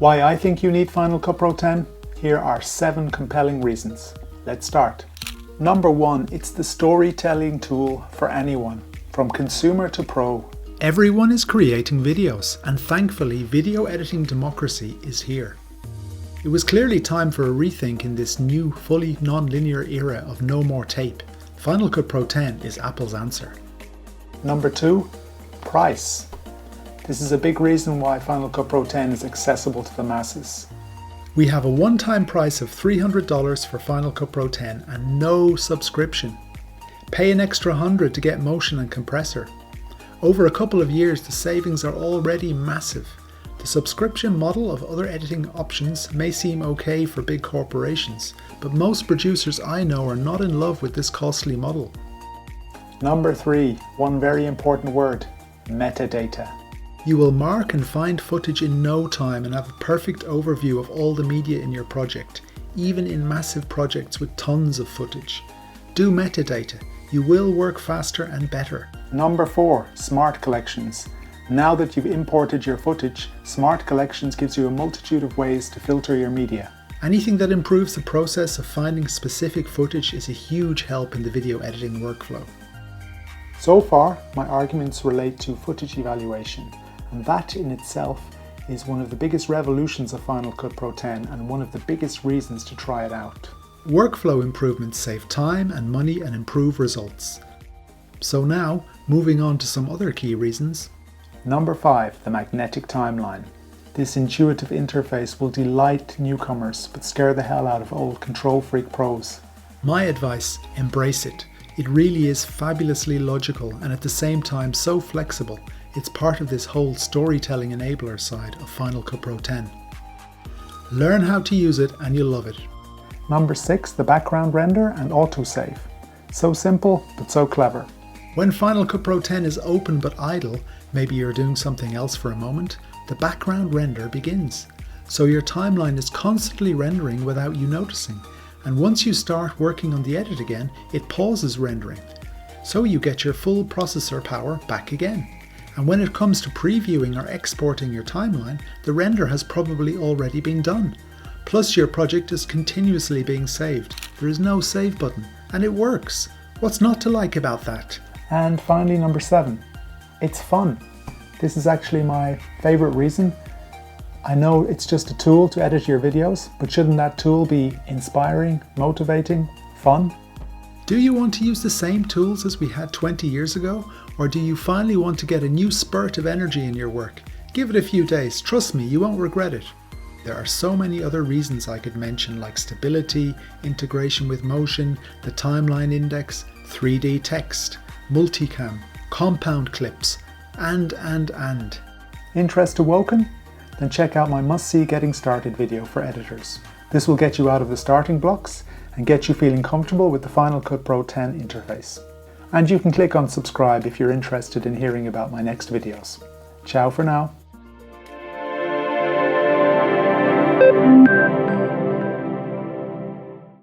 Why I think you need Final Cut Pro 10? Here are 7 compelling reasons. Let's start. Number 1, it's the storytelling tool for anyone, from consumer to pro. Everyone is creating videos, and thankfully video editing democracy is here. It was clearly time for a rethink in this new, fully non-linear era of no more tape. Final Cut Pro 10 is Apple's answer. Number 2, price. This is a big reason why Final Cut Pro 10 is accessible to the masses. We have a one-time price of $300 for Final Cut Pro 10 and no subscription. Pay an extra $100 to get motion and compressor. Over a couple of years, the savings are already massive. The subscription model of other editing options may seem okay for big corporations, but most producers I know are not in love with this costly model. Number 3, one very important word, metadata. You will mark and find footage in no time and have a perfect overview of all the media in your project, even in massive projects with tons of footage. Do metadata. You will work faster and better. Number 4, smart collections. Now that you've imported your footage, Smart Collections gives you a multitude of ways to filter your media. Anything that improves the process of finding specific footage is a huge help in the video editing workflow. So far, my arguments relate to footage evaluation, and that in itself is one of the biggest revolutions of Final Cut Pro 10 and one of the biggest reasons to try it out. Workflow improvements save time and money and improve results. So now, moving on to some other key reasons. Number 5, the magnetic timeline. This intuitive interface will delight newcomers but scare the hell out of old control freak pros. My advice, embrace it. It really is fabulously logical and at the same time so flexible. It's part of this whole storytelling enabler side of Final Cut Pro 10. Learn how to use it and you'll love it. Number 6, the background render and autosave. So simple, but so clever. When Final Cut Pro 10 is open but idle, maybe you're doing something else for a moment, the background render begins. So your timeline is constantly rendering without you noticing. And once you start working on the edit again, it pauses rendering. So you get your full processor power back again. And when it comes to previewing or exporting your timeline, the render has probably already been done. Plus your project is continuously being saved. There is no save button, and it works. What's not to like about that? And finally, number 7, it's fun. This is actually my favorite reason. I know it's just a tool to edit your videos, but shouldn't that tool be inspiring, motivating, fun? Do you want to use the same tools as we had 20 years ago? Or do you finally want to get a new spurt of energy in your work? Give it a few days, trust me, you won't regret it. There are so many other reasons I could mention, like stability, integration with motion, the timeline index, 3D text, multicam, compound clips, and. Interest awoken? Then check out my must-see getting started video for editors. This will get you out of the starting blocks and get you feeling comfortable with the Final Cut Pro 10 interface. And you can click on subscribe if you're interested in hearing about my next videos. Ciao for now.